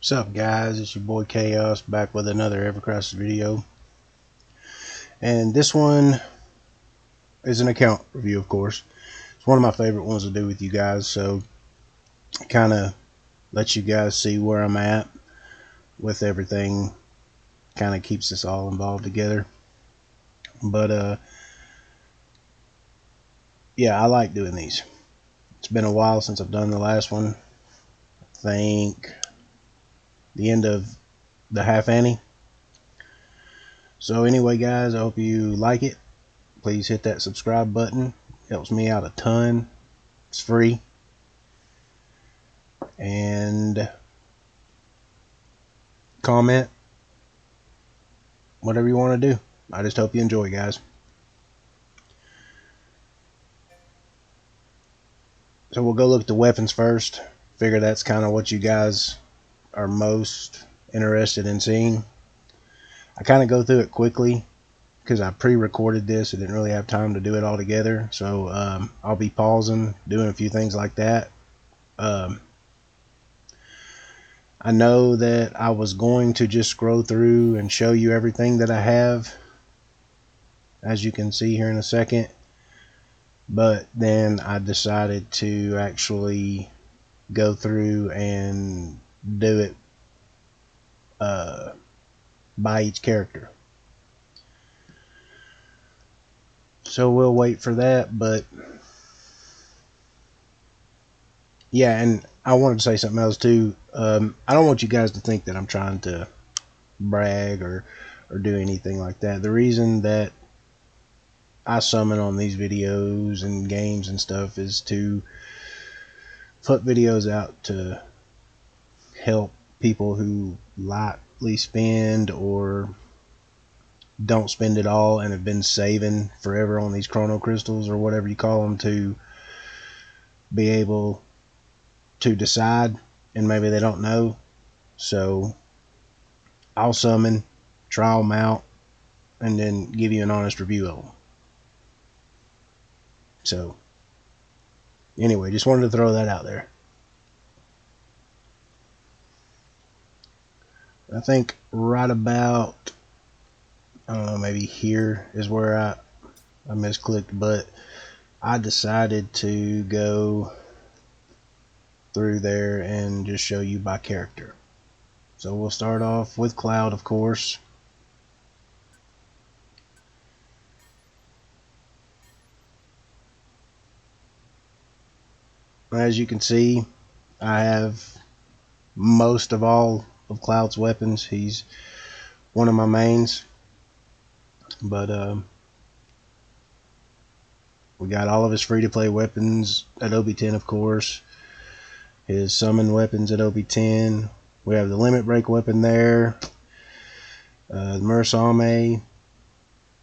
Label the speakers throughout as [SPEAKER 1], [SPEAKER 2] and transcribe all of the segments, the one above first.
[SPEAKER 1] What's up, guys? It's your boy Chaos back with another Evercross video, and this one is an account review. Of course, it's one of my favorite ones to do with you guys, so kind of let you guys see where I'm at with everything. Kind of keeps us all involved together. But yeah, I like doing these. It's been a while since I've done the last one. I think the end of the half ante. So anyway, guys, I hope you like it. Please hit that subscribe button. It helps me out a ton. It's free. And comment whatever you want to do. I just hope you enjoy, guys. So we'll go look at the weapons first. Figure that's kind of what you guys are most interested in seeing. I kind of go through it quickly because I pre-recorded this. I didn't really have time to do it all together, so I'll be pausing, doing a few things like that. I know that I was going to just scroll through and show you everything that I have, as you can see here in a second, but then I decided to actually go through and do it by each character. So we'll wait for that. But yeah, and I wanted to say something else too. I don't want you guys to think that I'm trying to brag or do anything like that. The reason that I summon on these videos and games and stuff is to put videos out to help people who lightly spend or don't spend it all and have been saving forever on these chrono crystals or whatever you call them, to be able to decide, and maybe they don't know. So I'll summon, try them out, and then give you an honest review of them. So anyway, just wanted to throw that out there. I think right about, I don't know, maybe here is where I misclicked, but I decided to go through there and just show you by character. So we'll start off with Cloud, of course. As you can see, I have most of all of Cloud's weapons. He's one of my mains. But we got all of his free-to-play weapons at OB10, of course. His summon weapons at OB10. We have the Limit Break weapon there. The Mursame,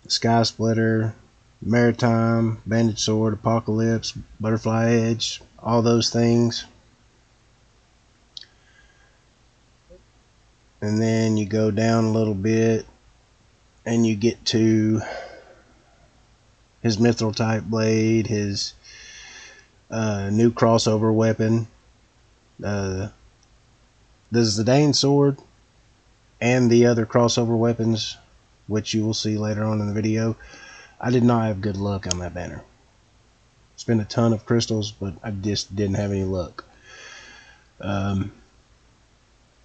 [SPEAKER 1] the Sky Splitter, Maritime, Bandage Sword, Apocalypse, Butterfly Edge, all those things. And then you go down a little bit and you get to his Mithril type blade, his new crossover weapon, the Zidane sword, and the other crossover weapons, which you will see later on in the video. I did not have good luck on that banner. Spent a ton of crystals, but I just didn't have any luck.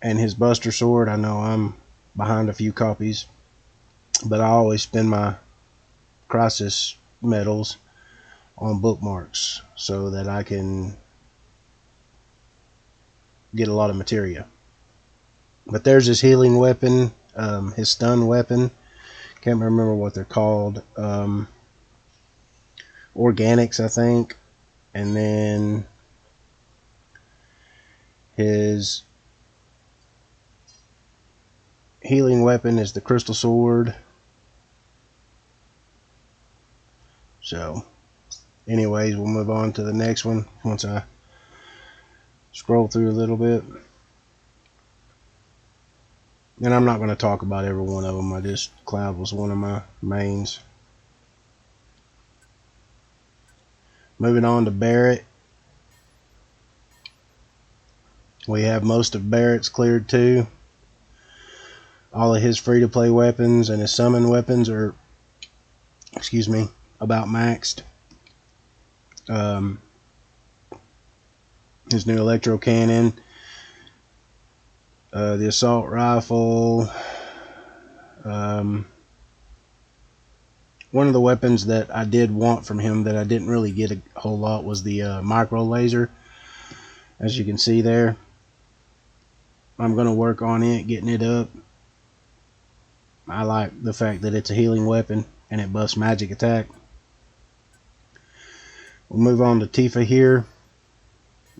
[SPEAKER 1] And his Buster sword, I know I'm behind a few copies, but I always spend my Crisis medals on bookmarks so that I can get a lot of materia. But there's his healing weapon, his stun weapon. Can't remember what they're called. Organics, I think. And then his healing weapon is the crystal sword. So anyways, we'll move on to the next one once I scroll through a little bit. And I'm not going to talk about every one of them. Cloud was one of my mains. Moving on to Barret. We have most of Barrett's cleared too. All of his free-to-play weapons and his summon weapons are, excuse me, about maxed. His new electro cannon, the assault rifle. One of the weapons that I did want from him that I didn't really get a whole lot was the micro laser. As you can see there, I'm going to work on it, getting it up. I like the fact that it's a healing weapon and it buffs magic attack. We'll move on to Tifa here.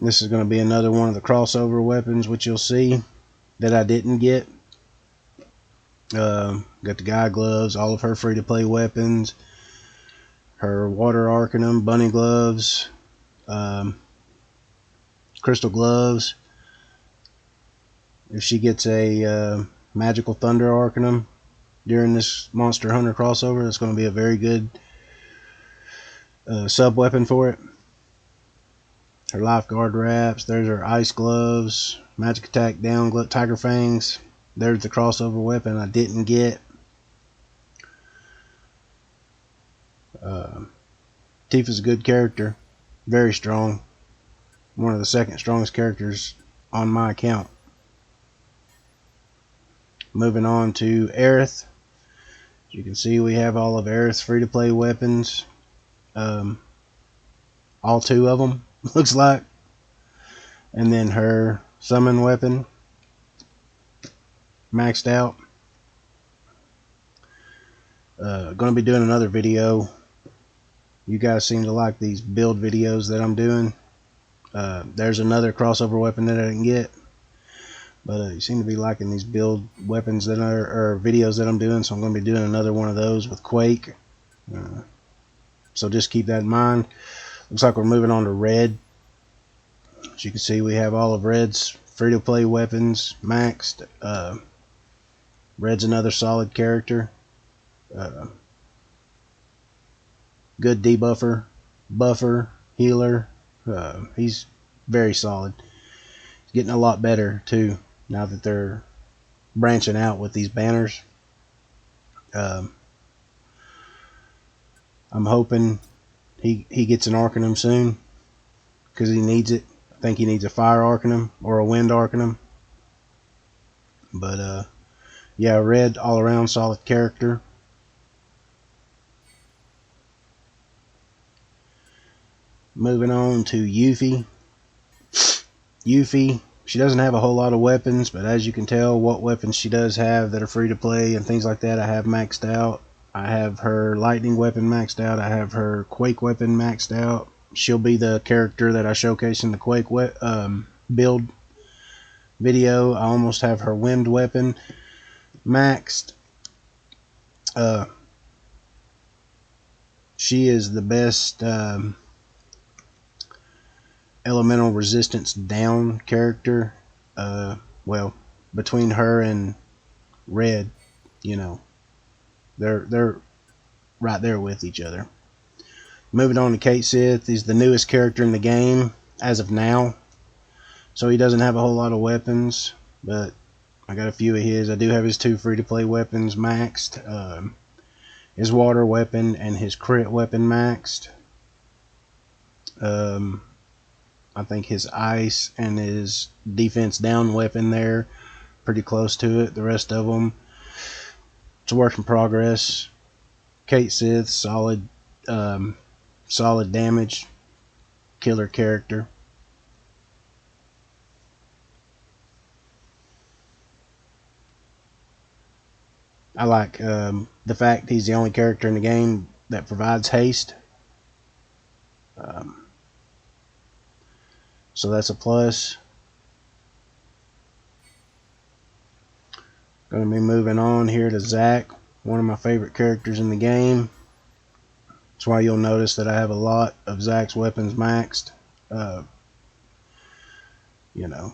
[SPEAKER 1] This is going to be another one of the crossover weapons, which you'll see that I didn't get. Got the guy gloves, all of her free-to-play weapons, her water arcanum, bunny gloves, crystal gloves. If she gets a magical thunder arcanum during this Monster Hunter crossover, it's going to be a very good sub weapon for it. Her lifeguard wraps, there's her ice gloves, magic attack down, tiger fangs. There's the crossover weapon I didn't get. Tifa's a good character, very strong. One of the second strongest characters on my account. Moving on to Aerith. As you can see, we have all of Aerith's free-to-play weapons. All 2 of them, looks like. And then her summon weapon, maxed out. Going to be doing another video. You guys seem to like these build videos that I'm doing. There's another crossover weapon that I didn't get, but you seem to be liking these build weapons that are videos that I'm doing, so I'm going to be doing another one of those with Quake. So just keep that in mind. Looks like we're moving on to Red. As you can see, we have all of Red's free-to-play weapons maxed. Red's another solid character. Good debuffer, buffer, healer. He's very solid. He's getting a lot better too now that they're branching out with these banners. I'm hoping he gets an Arcanum soon because he needs it. I think he needs a Fire Arcanum or a Wind Arcanum. But yeah, Red all around solid character. Moving on to Yuffie. Yuffie, she doesn't have a whole lot of weapons, but as you can tell, what weapons she does have that are free to play and things like that, I have maxed out. I have her lightning weapon maxed out. I have her quake weapon maxed out. She'll be the character that I showcase in the quake build video. I almost have her wind weapon maxed. She is the best elemental resistance down character. Well, between her and Red, you know, they're right there with each other. Moving on to Kate Sith. He's the newest character in the game as of now, so he doesn't have a whole lot of weapons, but I got a few of his. I do have his 2 free-to-play weapons maxed. His water weapon and his crit weapon maxed. I think his ice and his defense down weapon there, pretty close to it. The rest of them, it's a work in progress. Kate Sith, solid damage, killer character. I like the fact he's the only character in the game that provides haste. So that's a plus. Going to be moving on here to Zack, one of my favorite characters in the game. That's why you'll notice that I have a lot of Zack's weapons maxed. You know,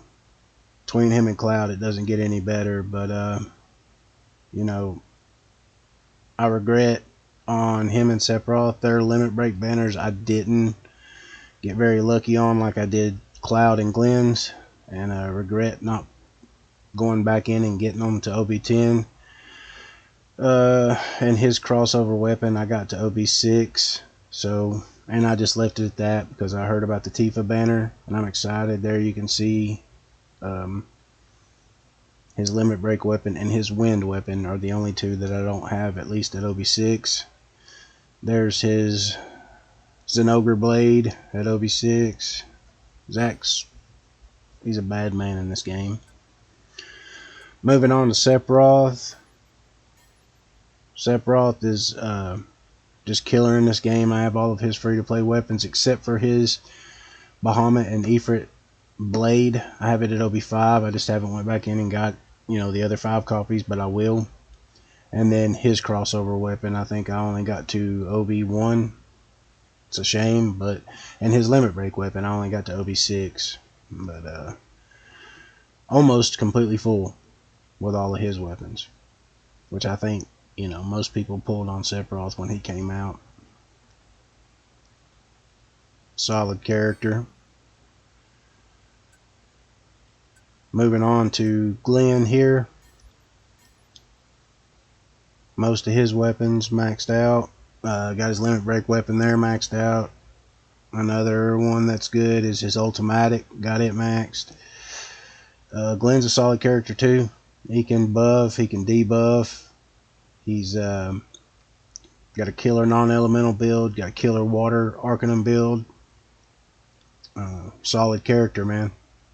[SPEAKER 1] between him and Cloud, it doesn't get any better. But you know, I regret on him and Sephiroth, their limit break banners I didn't get very lucky on like I did Cloud and Glenn's, and I regret not going back in and getting them to OB10. And his crossover weapon, I got to OB6. So, and I just left it at that because I heard about the Tifa banner, and I'm excited. There you can see his limit break weapon and his wind weapon are the only two that I don't have, at least at OB6. There's his Zenogre blade at OB6. Zack's, he's a bad man in this game. Moving on to Sephiroth. Sephiroth is just killer in this game. I have all of his free-to-play weapons except for his Bahamut and Ifrit blade. I have it at OB5. I just haven't went back in and got, the other 5 copies, but I will. And then his crossover weapon, I think I only got to OB1. It's a shame, but and his limit break weapon, I only got to OB6, but almost completely full with all of his weapons, which I think most people pulled on Sephiroth when he came out. Solid character. Moving on to Glenn here. Most of his weapons maxed out. Got his limit break weapon there maxed out. Another one that's good is his ultimatic. Got it maxed. Glenn's a solid character too. He can buff, he can debuff. He's got a killer non-elemental build, got a killer water Arcanum build. Solid character, man.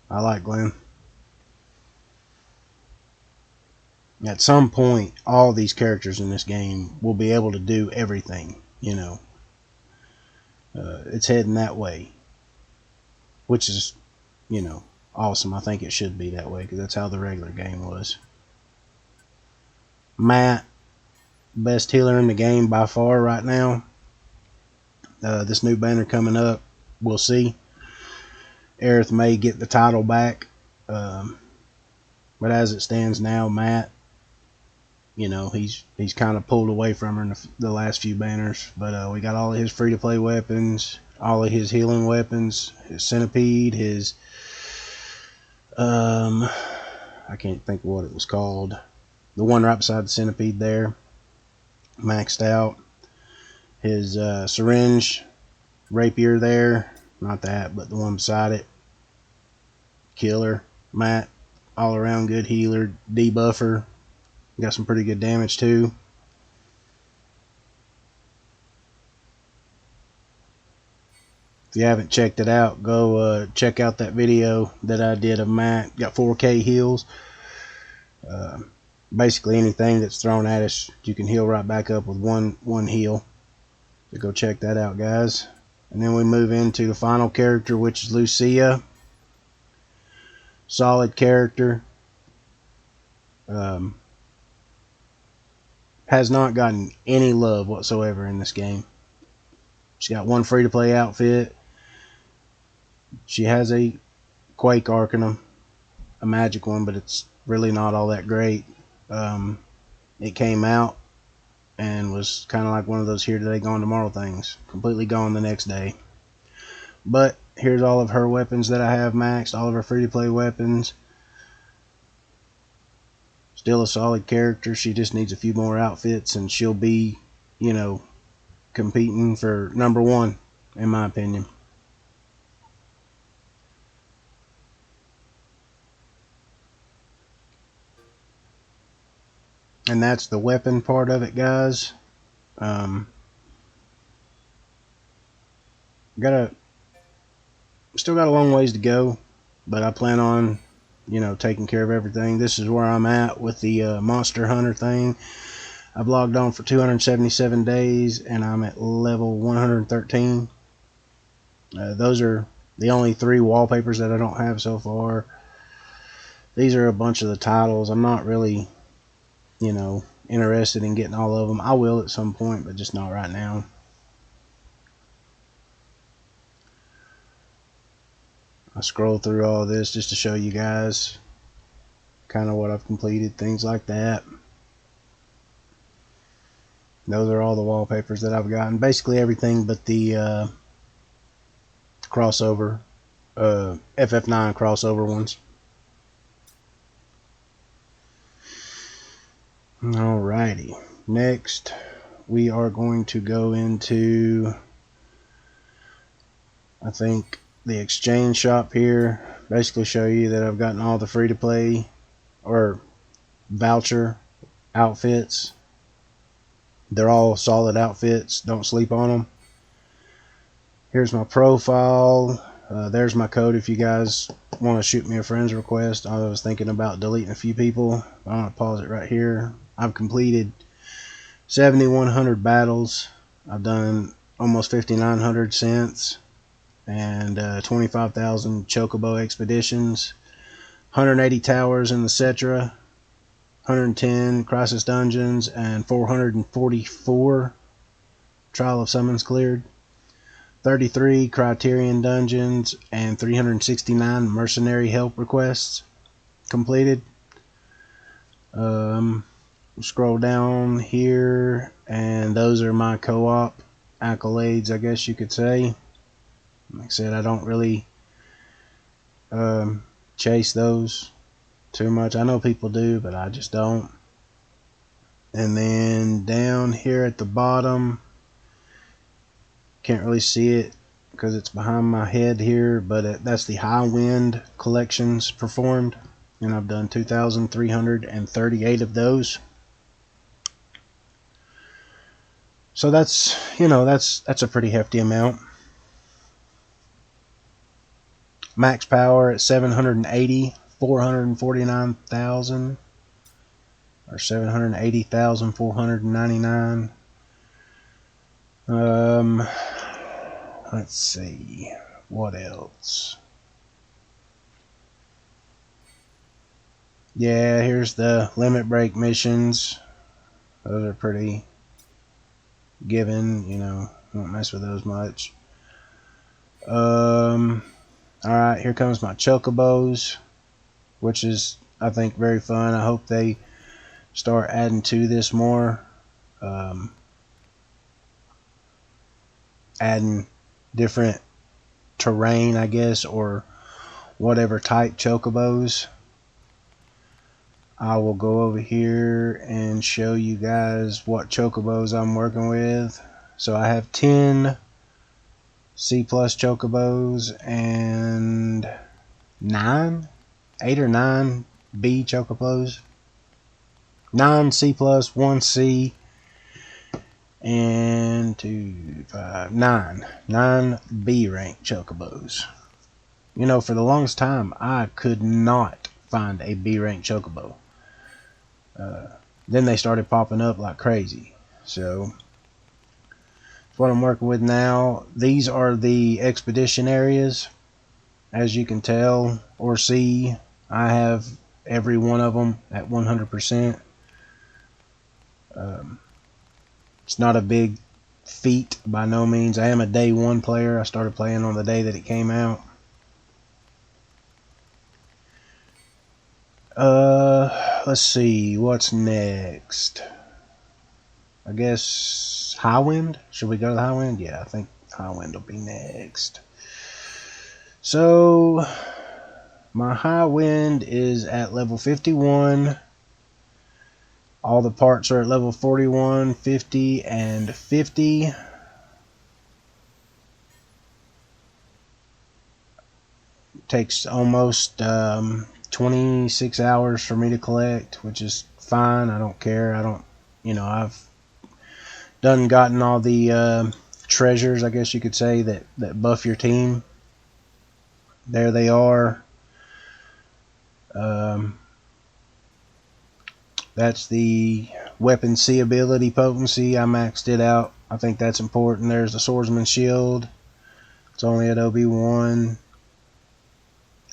[SPEAKER 1] I like Glenn. At some point, all these characters in this game will be able to do everything, it's heading that way, which is, awesome. I think it should be that way because that's how the regular game was. Matt, best healer in the game by far right now. This new banner coming up, we'll see. Aerith may get the title back, but as it stands now, Matt, he's kind of pulled away from her in the last few banners. But we got all of his free-to-play weapons, all of his healing weapons, his centipede, his I can't think of what it was called. The one right beside the centipede there, maxed out. His syringe, rapier there, not that, but the one beside it. Killer. Matt, all around good healer, debuffer. Got some pretty good damage too. If you haven't checked it out, go check out that video that I did of Matt. Got 4K heals. Basically anything that's thrown at us, you can heal right back up with one heal. So go check that out, guys. And then we move into the final character, which is Lucia. Solid character. Has not gotten any love whatsoever in this game. She's got one free-to-play outfit. She has a Quake Arcanum, a magic one, but it's really not all that great. It came out and was kind of like one of those here today, gone tomorrow things. Completely gone the next day. But here's all of her weapons that I have maxed, all of her free-to-play weapons. Still a solid character. She just needs a few more outfits and she'll be, competing for #1, in my opinion. And that's the weapon part of it, guys. Still got a long ways to go, but I plan on, taking care of everything. This is where I'm at with the Monster Hunter thing. I've logged on for 277 days, and I'm at level 113. Those are the only 3 wallpapers that I don't have so far. These are a bunch of the titles. I'm not really, interested in getting all of them. I will at some point, but just not right now. I scroll through all of this just to show you guys kind of what I've completed, things like that. Those are all the wallpapers that I've gotten. Basically everything but the crossover, FF9 crossover ones. Alrighty. Next, we are going to go into, I think, the exchange shop here. Basically show you that I've gotten all the free-to-play or voucher outfits. They're all solid outfits. Don't sleep on them. Here's my profile. There's my code if you guys want to shoot me a friend's request. I was thinking about deleting a few people. I'm going to pause it right here. I've completed 7,100 battles. I've done almost 5,900 cents and 25,000 chocobo expeditions, 180 towers in the Cetra, 110 crisis dungeons, and 444 trial of summons cleared, 33 criterion dungeons, and 369 mercenary help requests completed. Scroll down here, and those are my co-op accolades, I guess you could say. Like I said, I don't really chase those too much. I know people do, but I just don't. And then down here at the bottom, can't really see it because it's behind my head here, but that's the high wind collections performed, and I've done 2,338 of those. So that's, that's a pretty hefty amount. Max power at 780, 449,000, or 780,499. Let's see, what else? Yeah, here's the limit break missions. Those are pretty given, won't mess with those much. Alright, here comes my chocobos, which is, I think, very fun. I hope they start adding to this more. Adding different terrain, I guess, or whatever type chocobos. I will go over here and show you guys what chocobos I'm working with. So I have 10 C plus chocobos and 8 or 9 B chocobos. 9 C plus, 1 C, and 2, 5, 9 B rank chocobos. For the longest time, I could not find a B rank chocobo. Then they started popping up like crazy. So that's what I'm working with now. These are the expedition areas. As you can tell or see, I have every one of them at 100%. It's not a big feat by no means. I am a day one player. I started playing on the day that it came out. Let's see, what's next? I guess high wind. Should we go to the high wind? Yeah, I think high wind will be next. So my high wind is at level 51. All the parts are at level 41, 50, and 50. Takes almost 26 hours for me to collect, which is fine. I don't care. I've gotten all the treasures, I guess you could say, that buff your team. There they are. That's the weapon C ability potency. I maxed it out. I think that's important. There's the swordsman's shield. It's only at OB1.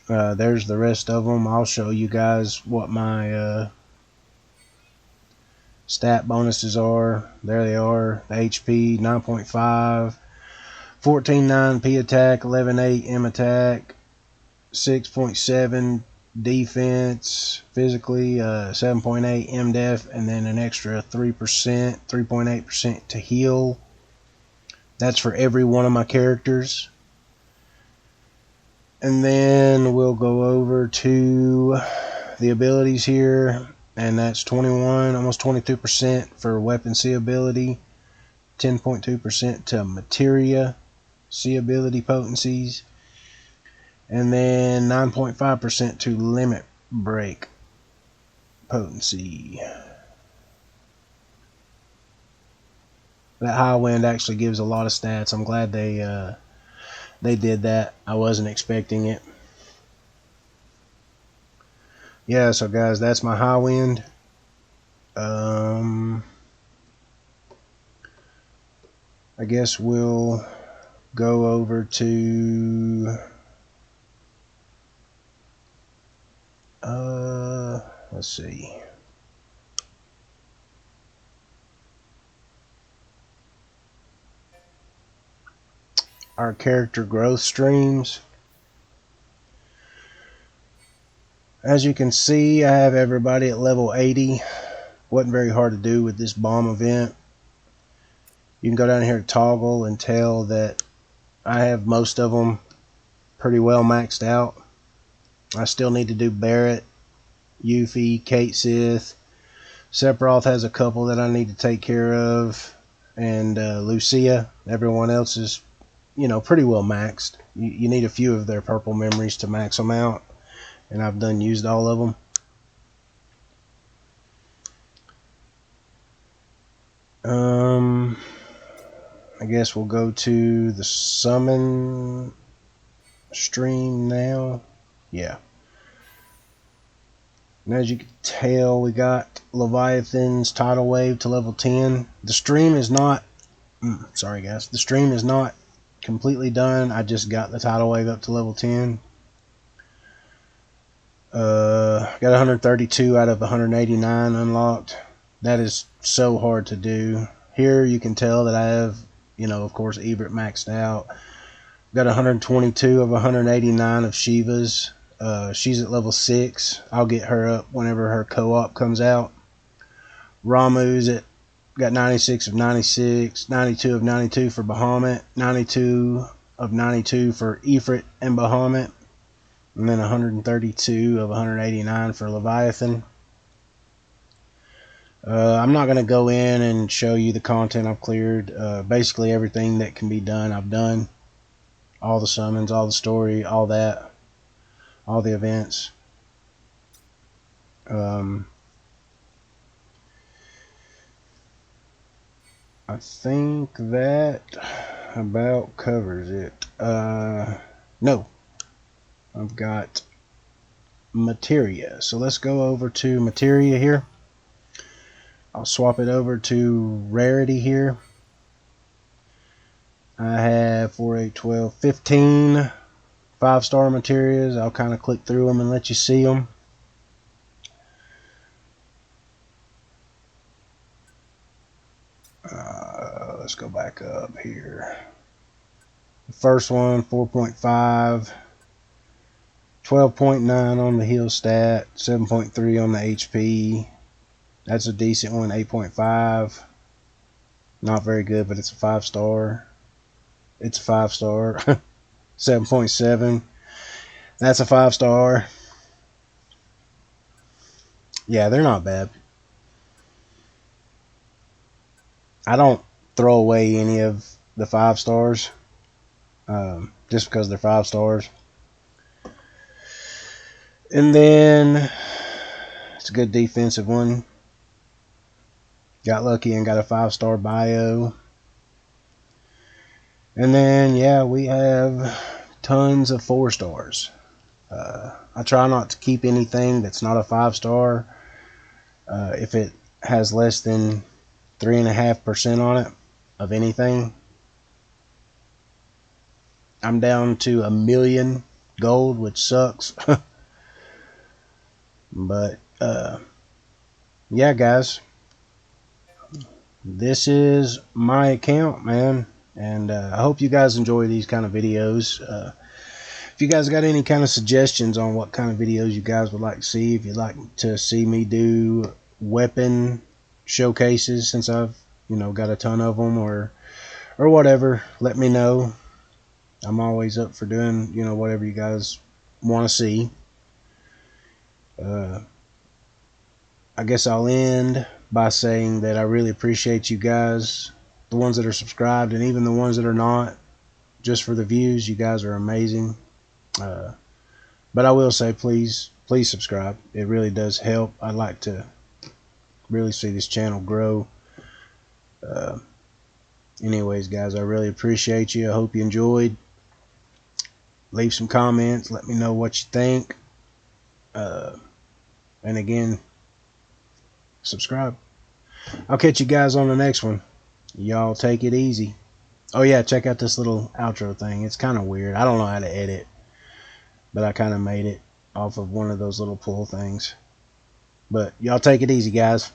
[SPEAKER 1] There's the rest of them. I'll show you guys what my stat bonuses are. There they are. The HP 9.5, 14.9 P attack, 11.8 M attack, 6.7 defense physically, 7.8 M def, and then an extra 3.8% to heal. That's for every one of my characters. And then we'll go over to the abilities here. and that's 21, almost 22% for weapon C ability, 10.2% to materia C ability potencies, and then 9.5% to limit break potency. That high wind actually gives a lot of stats. I'm glad they did that. I wasn't expecting it. Yeah, so guys, that's my high wind. I guess we'll go over to let's see. Our character growth streams. As you can see, I have everybody at level 80. Wasn't very hard to do with this bomb event. You can go down here to toggle and tell that I have most of them pretty well maxed out. I still need to do Barrett, Yuffie, Kate Sith. Sephiroth has a couple that I need to take care of, and Lucia. Everyone else is, pretty well maxed. You need a few of their purple memories to max them out, and I've used all of them. I guess we'll go to the summon stream now. Yeah. And as you can tell, we got Leviathan's tidal wave to level 10. The stream is not, sorry guys, the stream is not completely done. I just got the tidal wave up to level 10. Got 132 out of 189 unlocked. That is so hard to do. Here you can tell that I have, of course, Ebert maxed out. Got 122 of 189 of Shiva's. She's at level 6. I'll get her up whenever her co-op comes out. Ramu's got 96 of 96, 92 of 92 for Bahamut, 92 of 92 for Ifrit and Bahamut, and then 132 of 189 for Leviathan. I'm not going to go in and show you the content I've cleared. Basically everything that can be done, I've done. All the summons, all the story, all that. All the events. I think that about covers it. No. I've got materia. So let's go over to materia here. I'll swap it over to rarity here. I have 4, 8, 12, 15 5-star materials. I'll kind of click through them and let you see them. Let's go back up here. The first one, 4.5, 12.9 on the heal stat, 7.3 on the HP. That's a decent one, 8.5. Not very good, but it's a 5-star. It's a 5-star. 7.7. That's a 5-star. Yeah, they're not bad. I don't throw away any of the 5-stars just because they're 5 stars. And then it's a good defensive one. Got lucky and got a 5-star bio. And then, yeah, we have tons of 4 stars. I try not to keep anything that's not a 5-star. If it has less than 3.5% on it of anything, I'm down to 1,000,000 gold, which sucks. But yeah, guys, this is my account, man, and I hope you guys enjoy these kind of videos. If you guys got any kind of suggestions on what kind of videos you guys would like to see, if you'd like to see me do weapon showcases, since I've got a ton of them, or whatever, let me know. I'm always up for doing whatever you guys want to see. I guess I'll end by saying that I really appreciate you guys, the ones that are subscribed and even the ones that are not, just for the views. You guys are amazing. But I will say, please subscribe. It really does help. I'd like to really see this channel grow. Uh, anyways, guys, I really appreciate you. I hope you enjoyed. Leave some comments. Let me know what you think. And again, subscribe. I'll catch you guys on the next one. Y'all take it easy. Oh yeah, check out this little outro thing. It's kind of weird. I don't know how to edit, but I kind of made it off of one of those little pull things. But y'all take it easy, guys.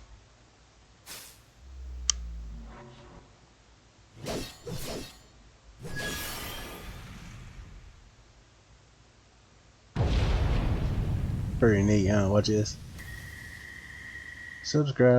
[SPEAKER 1] Pretty neat, huh? Watch this. Subscribe.